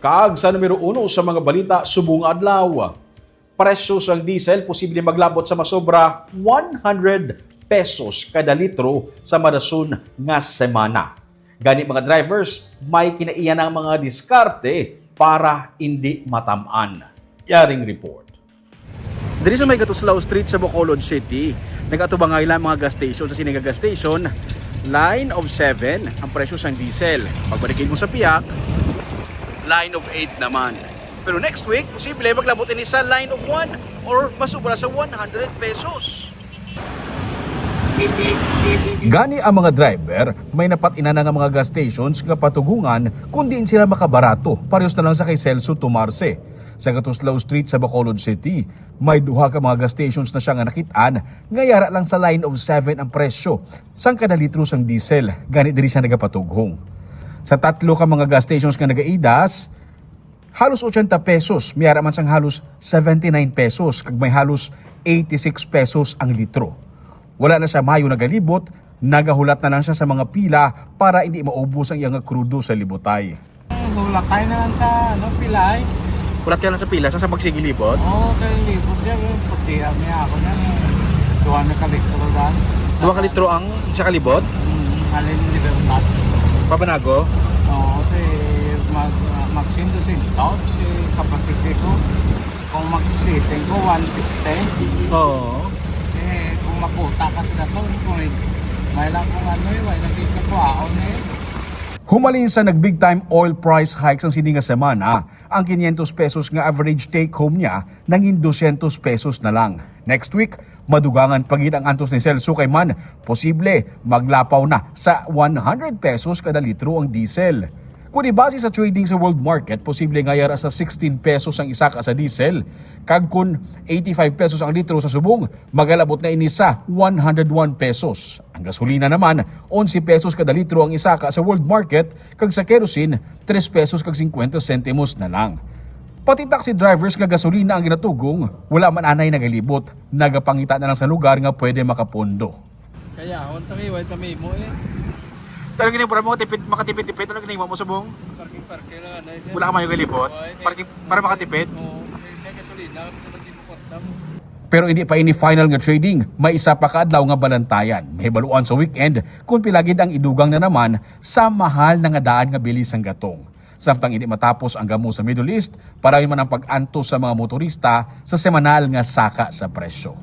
Kaag sa numero 1 sa mga balita subong adlaw. Presyo sang diesel posible maglabot sa masobra 100 pesos kada litro sa madason nga semana. Gani mga drivers, may kinaiyan ang mga diskarte para hindi matamaan. Yaring report. Diri sa may Gatuslao Street sa Bacolod City, nagatubang nga ilang mga gas station sa Siniga Gas Station, line of 7 ang presyo sang diesel. Pagbalikin mo sa piyak, line of 8 naman. Pero next week, posible maglabot ini sa line of 1 or masubra sa 100 pesos. Gani ang mga driver, may napatina na nga mga gas stations nga patugungan kung diin sila makabarato, parehas na lang sa kay Celso Tomarse. Sa Gatuslao Street sa Bacolod City, may duha ka mga gas stations na siya nga nakitaan, nga yara lang sa line of 7 ang presyo, sang kada litro sang diesel, gani diri siya nagapatughong. Sa tatlo ka mga gas stations nga nagaidas, halos 80 pesos, may man sang halos 79 pesos, kag may halos 86 pesos ang litro. Wala na siya mayo nagalibot, nagahulat na lang siya sa mga pila para hindi maubos ang iyang krudo sa libotay. Hulakay na lang sa pilay. Ulat ka lang sa pila, sa magsigilibot? Oo, kaya libot siya. Pagtiyak niya ako na. Tuwa na kalitro daan. 2 ka litro ang isa kalibot? Alin Libertad. Pabanago? Oo, mag-sinto-sintos. Kapasite ko. Kung mag-sitting ko, 160. Oo. Kung makuta ka sila sa may lang kung may nakita ko ako Humalin sa nag-big time oil price hike sa sininga semana, ang 500 pesos nga average take home niya nanging 200 pesos na lang. Next week, madugangan pagid ang antos ni Celso kay man, posible maglapaw na sa 100 pesos kada litro ang diesel. Kung ibase sa trading sa world market, posible nga yara sa 16 pesos ang isa ka sa diesel. Kag kun 85 pesos ang litro sa subong, magalabot na ini sa 101 pesos. Ang gasolina naman, 11 pesos kada litro ang isa ka sa world market, kag sa kerosene, 3 pesos kag 50 sentimos na lang. Pati taxi drivers nga gasolina ang ginatugong, wala man anay nagalibot, nagapangita na lang sa lugar nga pwede makapondo. Kaya, wala kami mo Pero ganyan para makatipid-tipid, ano ganyan mo sa buong? Parking na nga. Wala ka mayo galibot? Para makatipid? Oo, sa gasolina, sa hindi mo kwarta mo. Pero hindi pa ini final nga trading, may isa pa kaadlaw nga balantayan. May baluan sa weekend kung pilagid ang idugang na naman sa mahal na nga daan nga bilis ang gatong. Samtang hindi matapos ang gamo sa Middle East, para man ang pag-anto sa mga motorista sa semanal nga saka sa presyo.